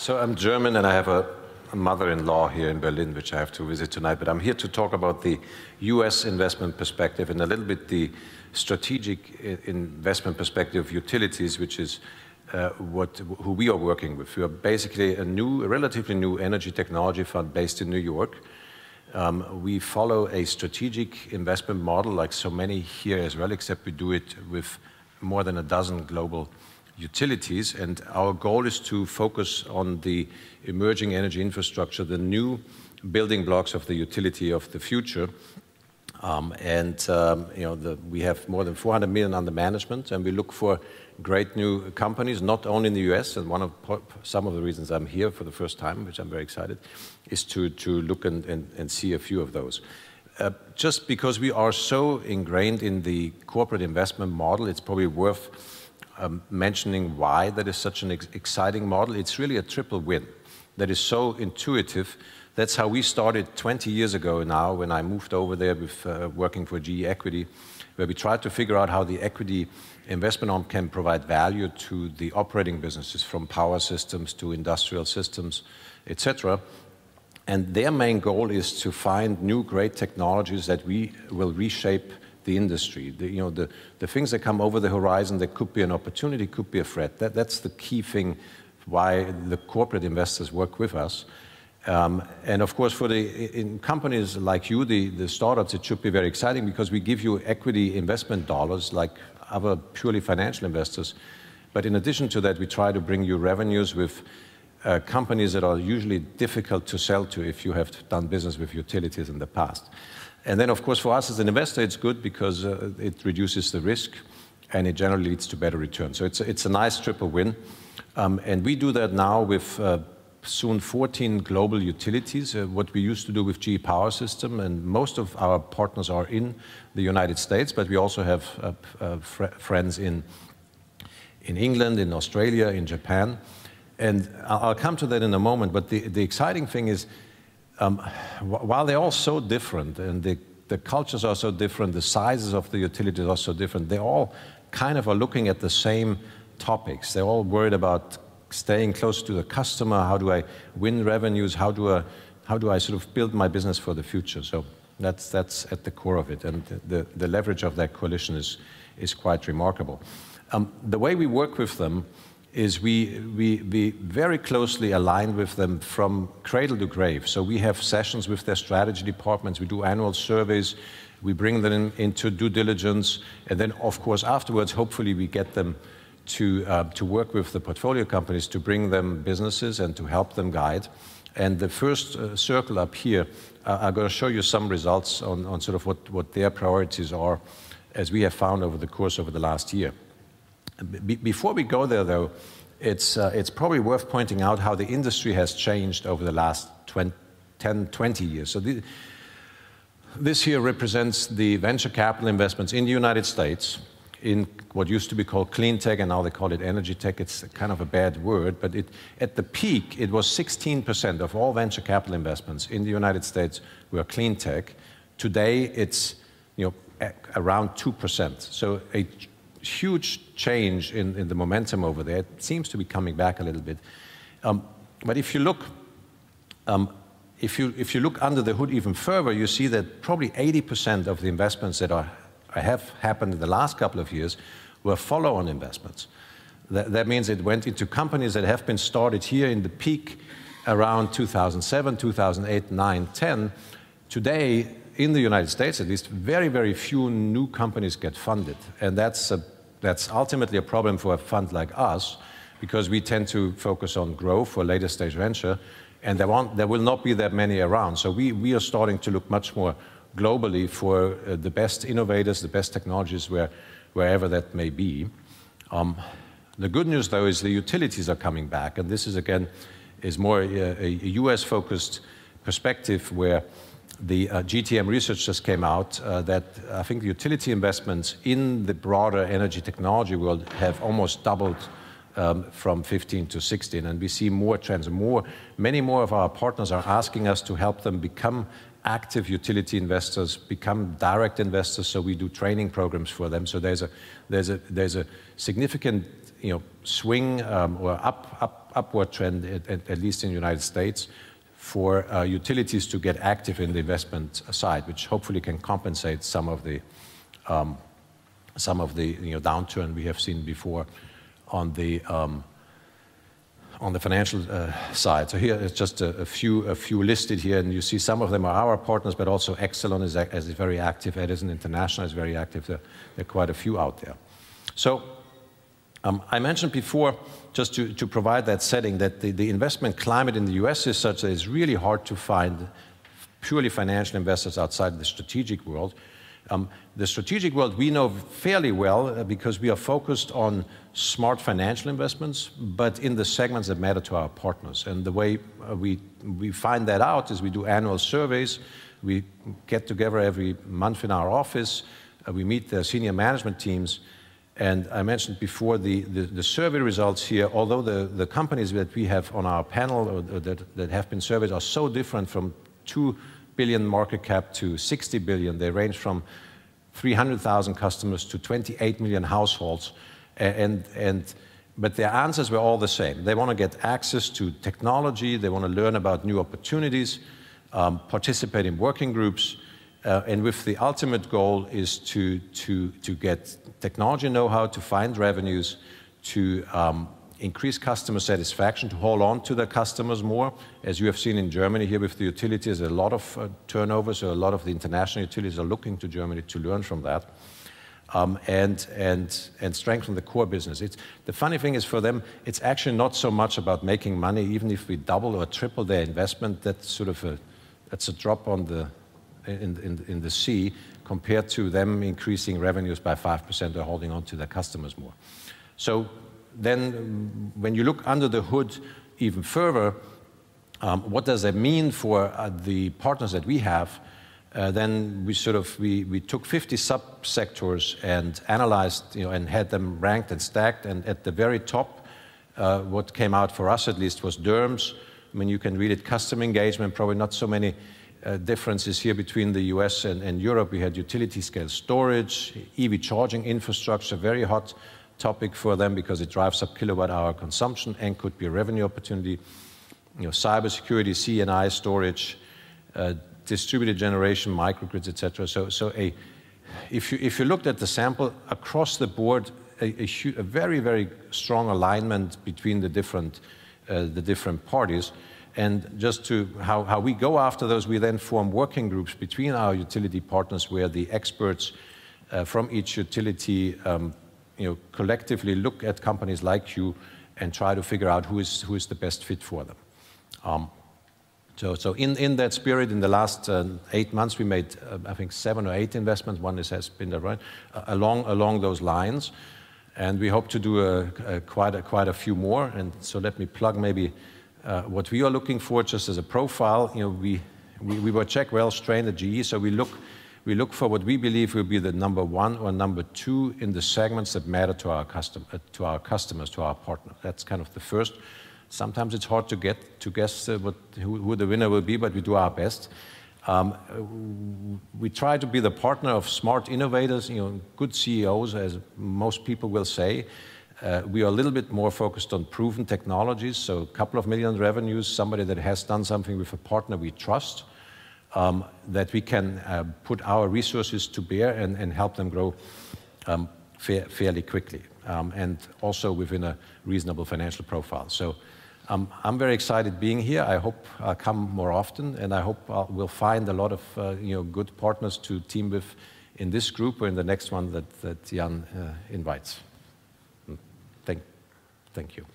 So I'm German and I have a mother-in-law here in Berlin, which I have to visit tonight. But I'm here to talk about the US investment perspective and a little bit the strategic investment perspective of utilities, which is who we are working with. We are basically a relatively new energy technology fund based in New York. We follow a strategic investment model like so many here as well, except we do it with more than a dozen global utilities, and our goal is to focus on the emerging energy infrastructure, the new building blocks of the utility of the future. We have more than 400 million under management, and we look for great new companies, not only in the US, and some of the reasons I'm here for the first time, which I'm very excited, is to look and see a few of those. Just because we are so ingrained in the corporate investment model, it's probably worth mentioning why that is such an exciting model. It's really a triple win that is so intuitive. That's how we started 20 years ago now, when I moved over there with working for GE Equity, where we tried to figure out how the equity investment arm can provide value to the operating businesses, from power systems to industrial systems, etc. And their main goal is to find new great technologies that we will reshape the industry. The things that come over the horizon that could be an opportunity, could be a threat. That's the key thing why the corporate investors work with us. And of course, in companies like you, the startups, it should be very exciting because we give you equity investment dollars like other purely financial investors. But in addition to that, we try to bring you revenues with companies that are usually difficult to sell to if you have done business with utilities in the past. And then, of course, for us as an investor, it's good because it reduces the risk and it generally leads to better returns. So it's a nice triple win. And we do that now with soon 14 global utilities, what we used to do with GE Power System. And most of our partners are in the United States, but we also have friends in England, in Australia, in Japan. And I'll come to that in a moment. But the exciting thing is, while they're all so different and the cultures are so different, the sizes of the utilities are so different, they all kind of are looking at the same topics. They're all worried about staying close to the customer. How do I win revenues? How do I sort of build my business for the future? So that's at the core of it. And the leverage of that coalition is quite remarkable. The way we work with them is we very closely align with them from cradle to grave. So we have sessions with their strategy departments, we do annual surveys, we bring them into due diligence, and then of course afterwards hopefully we get them to work with the portfolio companies to bring them businesses and to help them guide. And the first circle up here, I'm going to show you some results on sort of what their priorities are, as we have found over the course of the last year. Before we go there, though, it's probably worth pointing out how the industry has changed over the last 10, 20 years. So this here represents the venture capital investments in the United States in what used to be called clean tech, and now they call it energy tech. It's kind of a bad word, but at the peak, it was 16% of all venture capital investments in the United States were clean tech. Today, it's around 2%. So a huge change in the momentum over there. It seems to be coming back a little bit. But if you look under the hood even further, you see that probably 80% of the investments that have happened in the last couple of years were follow-on investments. That means it went into companies that have been started here in the peak around 2007, 2008, 9, 10. Today, in the United States at least, very, very few new companies get funded. And that's ultimately a problem for a fund like us, because we tend to focus on growth for later stage venture, and there will not be that many around. So we are starting to look much more globally for the best innovators, the best technologies, wherever that may be. The good news, though, is the utilities are coming back, and this is, again, is more a US-focused perspective, where the GTM research just came out that I think the utility investments in the broader energy technology world have almost doubled from 15 to 16, and we see more trends. Many more of our partners are asking us to help them become active utility investors become direct investors, so we do training programs for them. So there's a significant swing or upward trend, at least in the United States, for utilities to get active in the investment side, which hopefully can compensate some of the downturn we have seen before on the financial side. So here is just a few listed here, and you see some of them are our partners, but also Exelon is very active. Edison International is very active. There are quite a few out there. So I mentioned before, just to provide that setting, that the investment climate in the US is such that it's really hard to find purely financial investors outside the strategic world. The strategic world we know fairly well because we are focused on smart financial investments, but in the segments that matter to our partners. And the way we find that out is we do annual surveys. We get together every month in our office. We meet the senior management teams. And I mentioned before the survey results here, although the companies that we have on our panel or that have been surveyed are so different, from 2 billion market cap to 60 billion. They range from 300,000 customers to 28 million households. But their answers were all the same. They want to get access to technology. They want to learn about new opportunities, participate in working groups, and with the ultimate goal is to get technology know-how, to find revenues, to increase customer satisfaction, to hold on to their customers more. As you have seen in Germany here with the utilities, a lot of turnover, so a lot of the international utilities are looking to Germany to learn from that. And strengthen the core business. The funny thing is, for them, it's actually not so much about making money. Even if we double or triple their investment, that's sort of that's a drop on in the sea compared to them increasing revenues by 5% or holding on to their customers more. So then, when you look under the hood even further, what does that mean for the partners that we have? Then we took 50 subsectors and analyzed, and had them ranked and stacked. And at the very top, what came out for us at least was DERMS. I mean, you can read it: customer engagement. Probably not so many differences here between the US and Europe. We had utility scale storage, EV charging infrastructure, very hot topic for them because it drives up kilowatt hour consumption and could be a revenue opportunity. Cybersecurity, C&I storage, distributed generation, microgrids, etc. So if you looked at the sample across the board, a very, very strong alignment between the different parties. And just to how we go after those, we then form working groups between our utility partners where the experts from each utility collectively look at companies like you and try to figure out who is the best fit for them. So in that spirit, in the last 8 months, we made, I think, 7 or 8 investments. One has been right along those lines. And we hope to do quite a few more. And so let me plug maybe what we are looking for just as a profile. We were Jack Welch trained at GE, so we look for what we believe will be the number 1 or number 2 in the segments that matter to our customers, to our partners. That's kind of the first. Sometimes it's hard to guess who the winner will be, but we do our best. We try to be the partner of smart innovators, good CEOs, as most people will say. We are a little bit more focused on proven technologies, so a couple of million revenues, somebody that has done something with a partner we trust, that we can put our resources to bear and help them grow fairly quickly, and also within a reasonable financial profile. So I'm very excited being here. I hope I'll come more often, and I hope we'll find a lot of good partners to team with in this group or in the next one that Jan invites. Thank you.